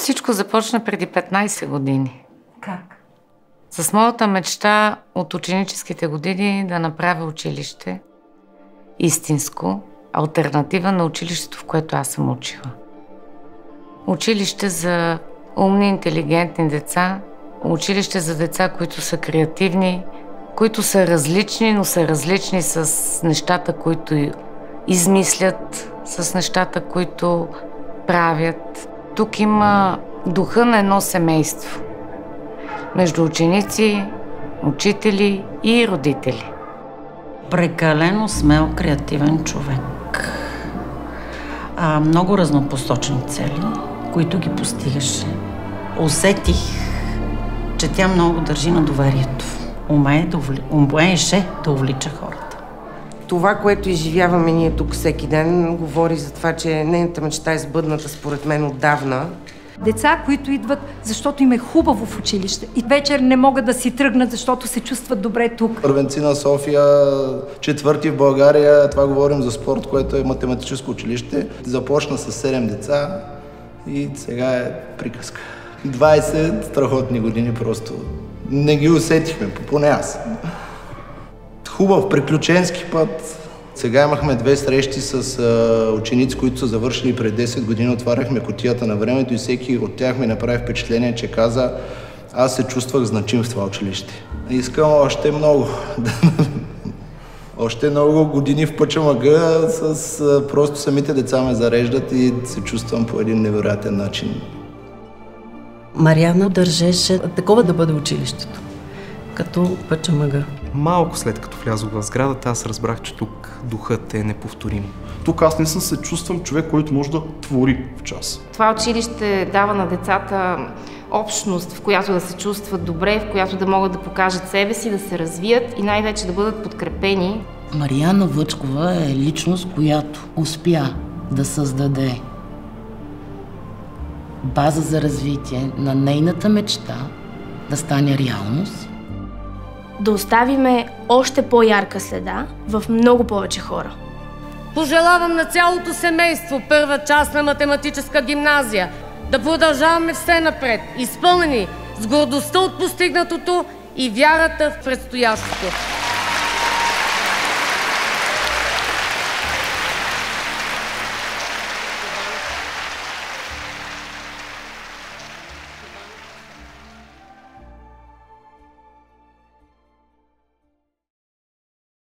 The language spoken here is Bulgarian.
Всичко започна преди 15 години. Как? С моята мечта от ученическите години да направя училище истинско, алтернатива на училището, в което аз съм учила. Училище за умни, интелигентни деца, училище за деца, които са креативни, които са различни, но са различни с нещата, които измислят, с нещата, които правят. Тук има духа на едно семейство. Между ученици, учители и родители. Прекалено смел, креативен човек. Много разнопосочни цели, които ги постигаше. Усетих, че тя много държи на доверието. Умееше да увлича хората. Това, което изживяваме ние тук всеки ден, говори за това, че нейната мечта е сбъдната според мен отдавна. Деца, които идват, защото им е хубаво в училище и вечер не могат да си тръгнат, защото се чувстват добре тук. Първенци на София, четвърти в България, това говорим за спорт, което е математическо училище. Започна с 7 деца и сега е приказка. 20 страхотни години просто. Не ги усетихме, поне аз. Хубав приключенски път. Сега имахме 2 срещи с ученици, които са завършили преди 10 години. Отваряхме кутията на времето и всеки от тях ми направи впечатление, че каза: аз се чувствах значим в това училище. Искам още много. Още много години в пъчамъга с просто самите деца ме зареждат и се чувствам по един невероятен начин. Мариана държеше такова да бъде училището, като пъчамъга. Малко след като влязох в сградата, аз разбрах, че тук духът е неповторим. Тук аз не се чувствам човек, който може да твори в час. Това училище дава на децата общност, в която да се чувстват добре, в която да могат да покажат себе си, да се развият и най-вече да бъдат подкрепени. Мариана Въчкова е личност, която успя да създаде база за развитие на нейната мечта да стане реалност. Да оставиме още по-ярка следа в много повече хора. Пожелавам на цялото семейство първа част на математическа гимназия да продължаваме все напред, изпълнени с гордостта от постигнатото и вярата в предстоящото.